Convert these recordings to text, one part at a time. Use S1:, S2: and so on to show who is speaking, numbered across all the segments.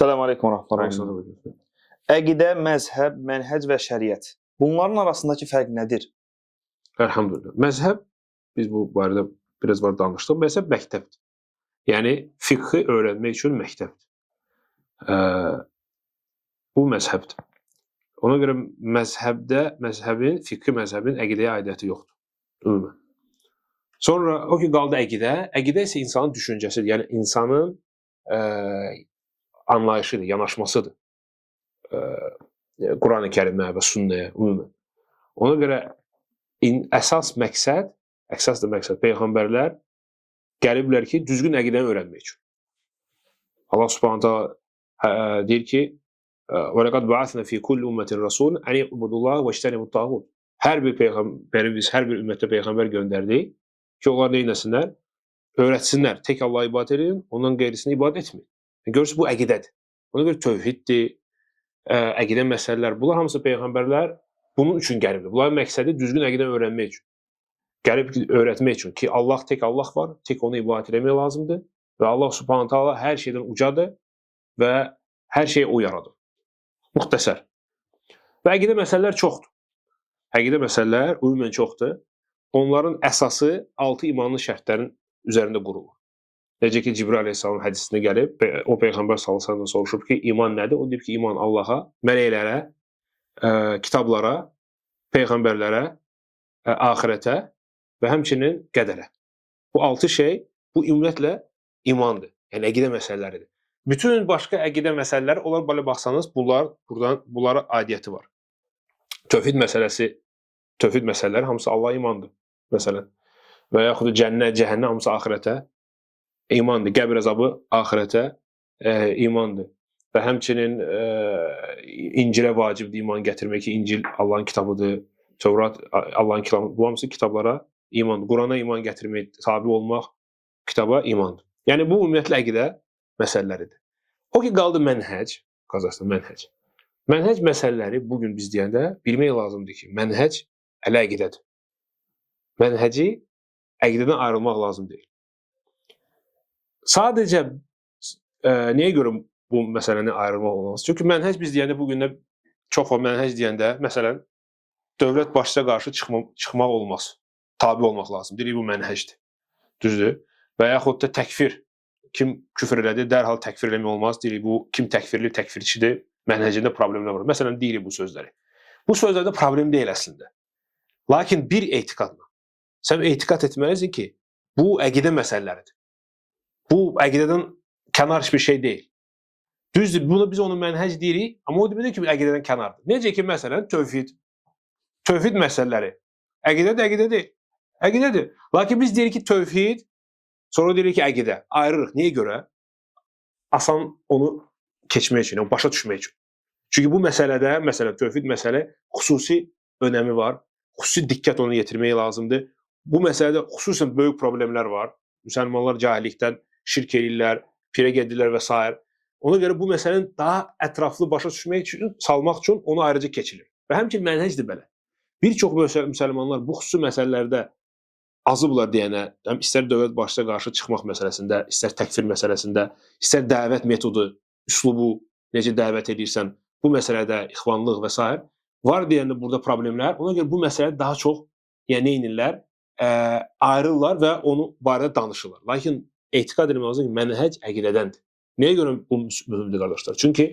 S1: Selamun Aleyküm ve Rahmetullah.
S2: Aleyküm.
S1: Əqidə, məzhəb, mənhəc və şəriət. Bunların arasındakı fərq nədir?
S2: Elhamdülillah. Məzhəb, biz bu barədə biraz var danışdıq. Məzhəb məktəbdir. Yəni, fiqhi öyrənmək üçün məktəbdir. Bu məzhəbdir. Ona görə fiqhi məzhəbin əqidəyə aidiyyəti yoxdur. Ümumən. Sonra, o ki, qaldı əqidə. Əqidə isə insanın düşüncəsidir. Yəni, insanın anlayışıdır, yanaşmasıdır. Quran-ı Kərimə və sünnəyə, ümumən. Ona görə əsas məqsəd Peyğəmbərlər gəliblər ki, düzgün əqidəni öyrənmək üçün. Allah Subhanahu taala deyir ki: "Və laqad ba'athna fi kulli ummetin rasul an ya'budullaha və ijtanibu at-tağut." Hər bir peyğəmbərimiz, hər bir ümmətə peyğəmbər göndərdik ki, onlar nə etsinlər? Öyrətsinlər. Tək Allah'a ibadət edin, ondan qeyrisinə ibadət etməyin. Görürsünüz, bu əqidədir. Ona görə tövhiddir, əqidə məsələlər. Bunlar hamısı peyğəmbərlər bunun üçün gəlibdir. Bunların məqsədi düzgün əqidəni öyrənmək üçün. Gəlib öyrətmək üçün ki, tək Allah var, tək ona ibadət etmək lazımdır və Allah Subhanahu taala hər şeydən ucadır və hər şeyi o yaradır. Müxtəsər. Və əqidə məsələlər çoxdur. Əqidə məsələlər ümumən çoxdur. Onların əsası 6 imanlı şərtlərin üzərində qurulur. Necə ki, Cibril əleyhissalamın hədisində gəlib, o Peyğəmbər sallallahu əleyhi və səlləm soruşub ki, iman nədir? O deyib ki, iman Allaha, mələklərə, kitablara, peyğəmbərlərə, axirətə və həmçinin qədərə. Bu 6 şey, bu ümumiyyətlə imandır. Yəni, əqidə məsələləridir. Bütün başqa əqidə məsələləri, onlar belə baxsanız, bunlara aidiyyəti var. Tövhid məsələləri hamısı Allaha imandır, məsələn. Və yaxud da cənnət, cəhənnəm hamısı axirətə imandır. Qəbr əzabı axirətə imandır. Və həmçinin İncilə vacibdir iman gətirmək ki, İncil Allahın kitabıdır, Tövrat Allahın kitabıdır. Bu hamısı kitablara imandır. Qurana iman gətirmək, tabi olmaq kitaba imandır. Yəni, bu ümumiyyətlə əqidə məsələləridir. O ki, qaldı mənhəc, Qazaxıstan mənhəc. Mənhəc məsələləri bugün biz deyəndə bilmək lazımdır ki, mənhəc əqidədir. Mənhəci əqidədən ayrılmaq lazım deyil. Sadəcə niyə görə bu məsələni ayrılmaq olmaz? Çünki mənhəc biz deyəndə bugün də çox var mənhəc deyəndə, məsələn, dövlət başçıya qarşı çıxmaq olmaz. Tabi olmaq lazım. Deyirik, bu mənhəcdir. Düzdür? Və yaxud da təkfir. Kim küfr elədi, dərhal təkfir eləmək olmaz. Deyirik, bu kim təkfirli, təkfirçidir, mənhəcində problemlər var. Məsələn, deyirik bu sözləri. Bu sözlərdə problem deyil əslində. Lakin bir etiqadla. Sən etiqad etməlisin ki, bu əqidə məsələləridir. Bu əqidədən kənar bir şey deyil. Düzdür, biz onu mənhəc deyirik, amma o demək ki, əqidədən kənardır. Necə ki, məsələn, tövhid məsələləri. Əqidədir. Əqidədir. Lakin biz deyirik ki, tövhid, sonra deyirik ki, əqidə. Ayırırıq. Niyə görə? Asan onu keçmək üçün, başa düşmək üçün. Çünki bu məsələdə, məsələn, tövhid məsələ xüsusi önəmi var. Xüsusi diqqət onu yetirmək lazımdır. Bu məsələdə xüsusən böyük problemlər var. Müsəlmanlar cahillikdən şirk edirlər, pirə gedirlər və s. Ona görə bu məsələni daha ətraflı başa düşmək üçün, salmaq üçün onu ayrıca keçilir. Və həmçinin mənhəcdir belə. Bir çox müsəlmanlar bu xüsusi məsələlərdə azıblar deyənə, istər dövlət başçıya qarşı çıxmaq məsələsində, istər təkfir məsələsində, istər dəvət metodu, üslubu, necə dəvət edirsən, bu məsələdə ixvanlıq və s. var deyəndə burada problemlər. Ona görə bu məsələ daha çox neynirlər? Ayrılırlar və onu barədə danışırlar. Lakin etiqad edilmək lazım ki, mənhəc əqidədəndir. Nəyə görə bu mühümdür, qardaşlar? Çünki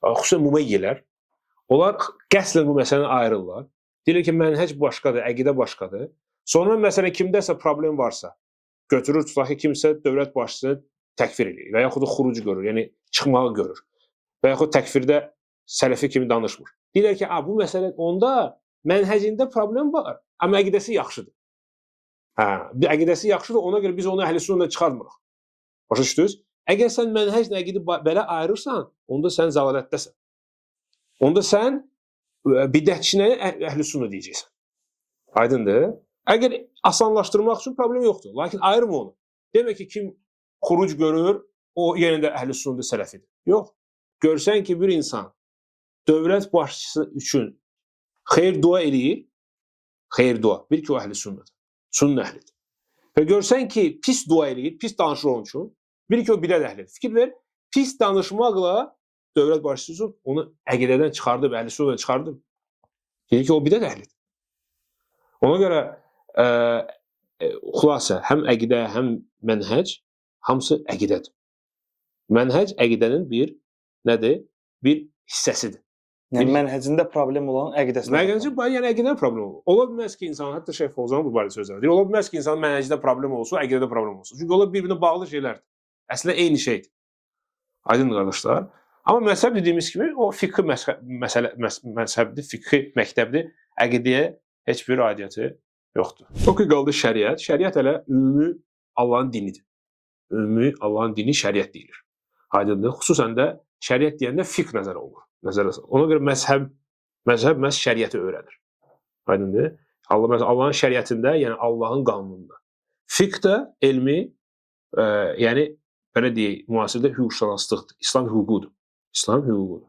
S2: xüsusən müməyyilər, onlar qəsdən bu məsələni ayrılırlar. Deyirlər ki, mənhəc başqadır, əqidə başqadır. Sonra məsələn, kimdəsə problem varsa, götürür, tutaq ki, kimsə dövlət başçısını təkfir edir və yaxud da xuruc görür, yəni çıxmağı görür. Və yaxud təkfirdə sələfi kimi danışmır. Deyirlər ki, bu məsələ onda mənhəcində problem var, amma əqidəsi yaxşıdır. Əqidəsi yaxşıdır, ona görə biz onu əhl-i sünnədən çıxarmırıq. Başa düşdünüz? Əgər sən mənhəclə əqidə belə ayırırsan, onda sən zəlalətdəsən. Onda sən bidətçinəyə əhl-i sünnə deyəcəksən. Aydındır? Əgər asanlaşdırmaq üçün problem yoxdur. Lakin ayırma onu. Demək ki, kim xuruc görür, o yenə də əhl-i sünnədə sələfidir. Yox. Görsən ki, bir insan dövlət başçısı üçün xeyir dua eləyir, xeyir dua, bil ki, o əhl-i sünnədir. Sünnə əhlidir. Və görsən ki, pis dua eləyir, pis danışır onun üçün, bil ki, o bidət əhlidir. Fikir ver, pis danışmaqla dövlət başçısı onu əqidədən çıxardıb, əhl-i çıxardıb. Deyir ki, o bidət əhlidir. Ona görə xülasə, həm əqidə, həm mənhəc hamısı əqidədir. Mənhəc əqidənin bir nədir? Bir hissəsidir.
S1: Yəni mənhəcində problem olan əqidəsində.
S2: Yəni əqidədə problem olur. Ola bilməz ki, insan, hətta Şeyx Fovzan bu barədə sözlər deyir. Ola bilməz ki, insanın mənhəcdə problem olsun, əqidədə problem olsun. Çünki onlar bir-birinə bağlı şeylərdir. Əslində eyni şeydir. Aydındır qardaşlar. Amma məzhəb dediyimiz kimi o fiqhi məzhəbdir, fiqhi məktəbdir. Əqidəyə heç bir aidiyyəti yoxdur. O ki qaldı şəriət. Şəriət hələ ümumi Allahın dinidir. Ümumi Allahın dini şəriət deyilir. Aydındır. Xüsusən də şəriət deyəndə fiqh nəzərə olunur. Ona görə məzhəb məhz şəriəti öyrənir. Aydındır? Allahın şəriətində, yəni Allahın qanununda. Fiqh də elmi, yəni belə deyək, müasirdə hüquqşünaslıqdır. İslam hüququdur. İslam hüququdur.